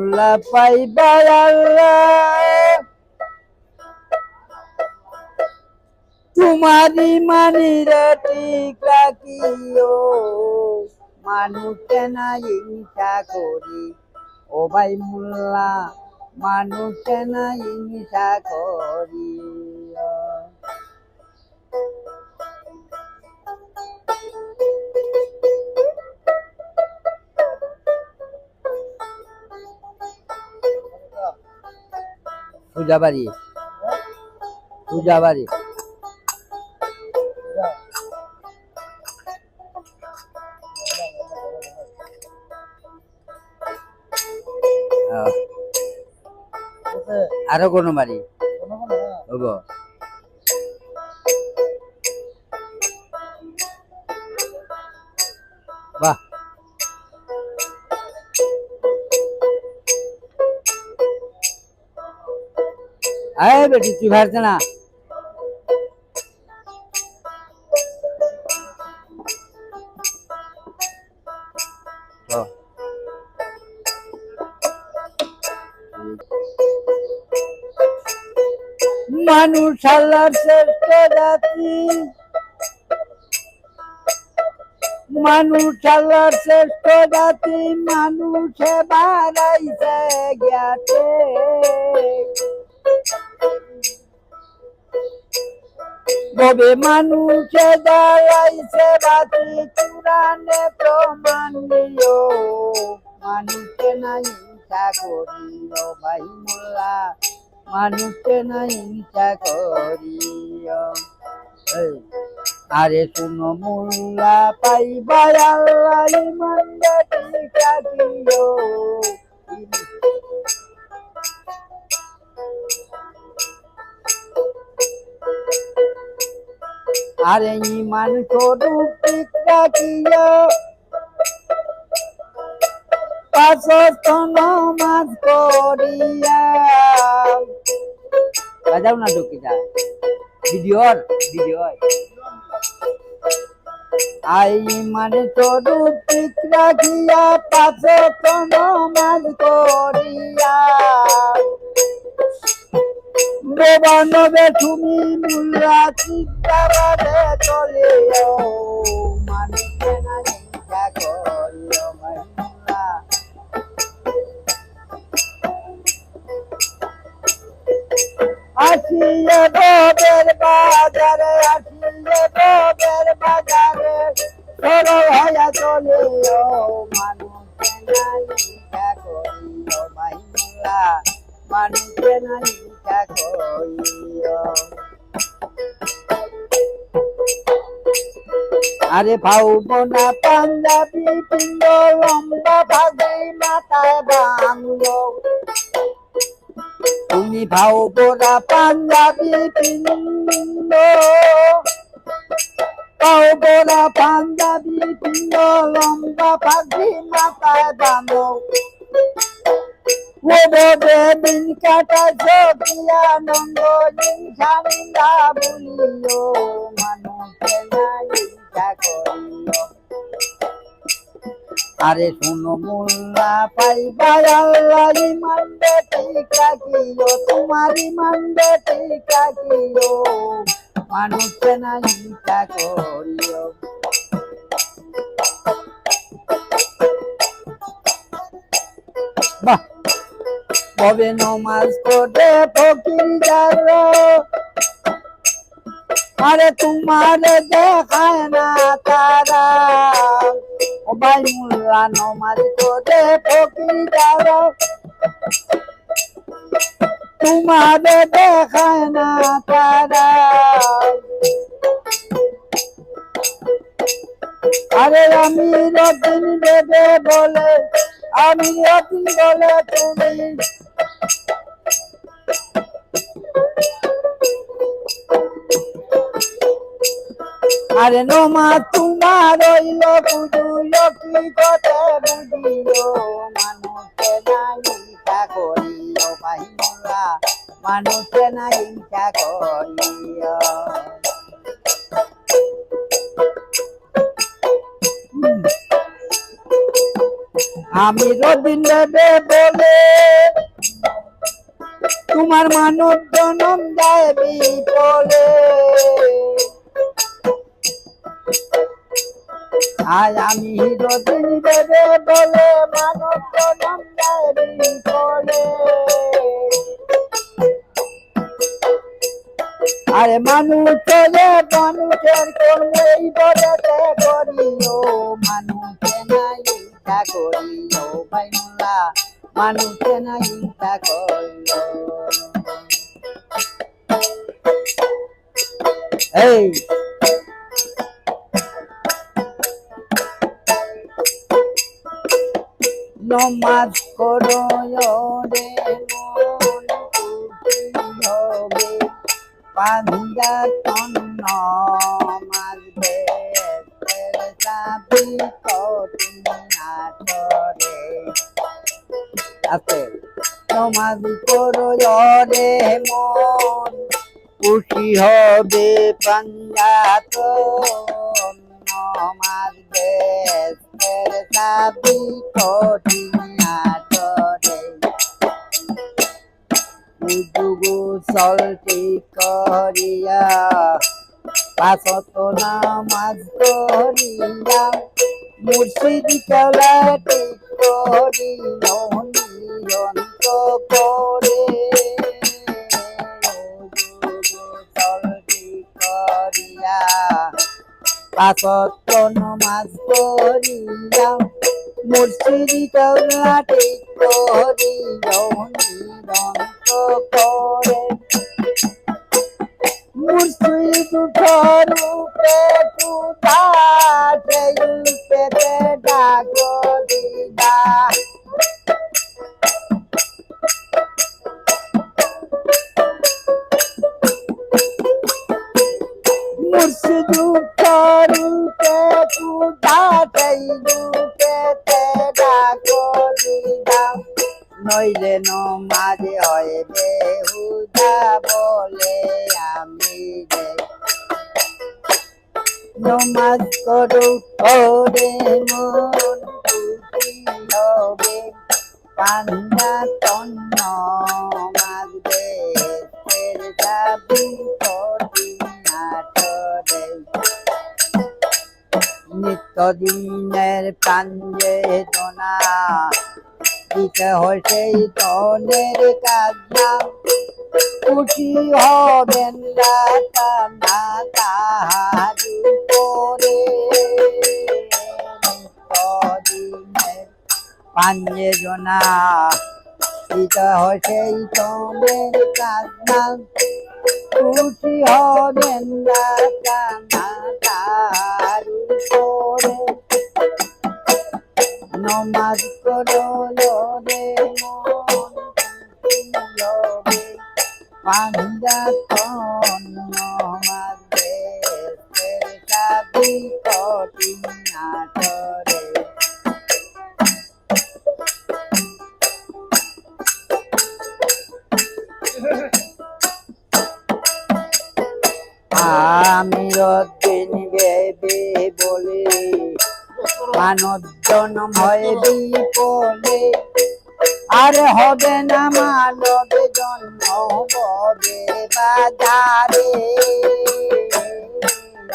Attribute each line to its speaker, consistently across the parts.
Speaker 1: আল্লাহ পাইবা আল্লাহ তোমারি মানির ঠিক রাখিও মানুষে না হিংসা করি ও ভাই মোল্লা মানুষে না হিংসা করি পূজাবাড়ি পূজাবাড়ি আরো কোনো বাড়ি হব বাহ আরে বেটি তুই ভারছে না মানুষ আল্লাহর শ্রেষ্ঠ জাতি মানুষ আল্লাহর শ্রেষ্ঠ জাতি মানুষে বাড়াইছে জ্ঞাতে তবে মানুষে দাঁড়াইছে বাতি কোরআনে প্রমাণ দিও মানুষে না হিংসা করিও ভাই মোল্লা মানুষে না হিংসা করিও আরে শুনো মোল্লা পাইবা আল্লাহ ইমানটা ঠিক রাখিও আরে ইমান স্বরূপ ঠিক রাখিও পাঁচ ওয়াক্ত নামাজ পড়িয়া বাজাও না ঢুকিটা ভিডিওর আই মানে স্বরূপ ঠিক রাখিয়া পাঁচ ওয়াক্ত নামাজ পড়িয়া নবে তুমি মুল্লা চিন্তাবাদে চলিও মানুষে না হিংসা করিও মুল্লা আসিয়ে ববের বাজারে সরল হইয়া চলিও মানুষে না হিংসা করিও ভাই মুল্লা মানুষে না হিংসা করিও আরে ভাউবো না পাঞ্জাবি পিন্দ লম্বা ভাগে মাথায় বাংলো তুমি ভাউবো না পাঞ্জাবি পিন্দ ভাউবো না পাঞ্জাবি পিন্দ লম্বা ভাগে মাথায় বাংলো দিন কাটা সকিয়া নন্দ হিংসা নিন্দা বলিও মানুষে না হিংসা করিও আরে শুনো মোল্লা পাইবা আল্লাহ ইমানটা ঠিক রাখিও তোমার ইমানটা ঠিক রাখিও মানুষে না হিংসা করিও বাহ কবে নমাজ পড়ে ফকির যারো আরে তোমার দেখায় না তারা ও ভাই মোল্লা নমাজ পড়ে ফকির যারো তোমার দেখায় না তারা আরে আমি রতন দেবে বলে আমি রতন বলে তুমি আরে নোমা তোমার হইল বুঝুইল কি কথা বুঝিও মানুষে না হিংসা করিও ভাই মোল্লা মানুষে না হিংসা করিও আমি রবীন্দ্র বলে তোমার মানব জনম যায় বিফলে আজ আমি রবীন্দ্র বলে মানব জনম যায় বিফলে আরে মানুষ চলে মানুষের কর্ম এই বলেতে করিও মানুষে নাই ইচ্ছা করিও বাইনুল্লা মানুষে নাই ইচ্ছা করিও এই নমাজ করো রে মন খুশি হবে পাঞ্জা তন্ন মাঝবে চাবি কঠিনাটরে আছে নমাজ করো রে মন খুশি হবে পাঞ্জা তন্ন মাঝবে চাবি কঠিনাটরে উদুগু সলটি করিয়া পাঁচত নামাজ করিয়া মুর্শিদ কেলাটি করি নিয়ন্ত করে উদুগু সলটি করিয়া পাঁচত নামাজ করিয়া মুর্শিদ কেলাটি করি করে মুর্শিদ রূপে তুতা সেই রূপে ডাকো দিদা মুর্শিদ রূপে তুতা সেই রূপে ডাকো দিদা নইলে নমাজে হয় বেহুদা বলে আমি যে নমাজ করো ওরে মন খুশি হবে পান্ডা তন্ন মাঝবে যাবি কঠিনাটরে নিত্যদিনের প্রাঞ্জে জনা দিতে হয় সেই ধনের কাজা খুশি হবেন না তাহার উপরে নিত্যদিনের পাঞ্জে জনা দিতে হয় সেই ধনের কাজা খুশি হবেন না তাহার উপরে নমাজ করো রে মন খুশি পাঞ্জা তন্ন মাঝবে চাবি কঠিনাটরে আমি রদিন ভেবে বলি মানব জনম হয় বিপলে আর হবে না মানব জন্ম হবে বাজারে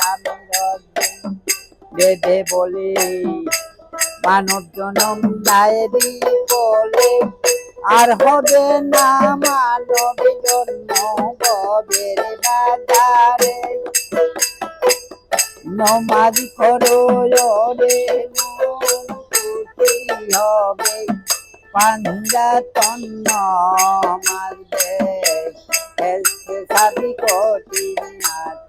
Speaker 1: আমি রদিন ভেবে বলি মানব জনম যায় বিপলে আর হবে না মানব জন্ম হবে বাজারে নমাজ করো রে মন খুশি হবে পাঞ্জা তন্ন মাঝবে সাবি কঠিনাটরে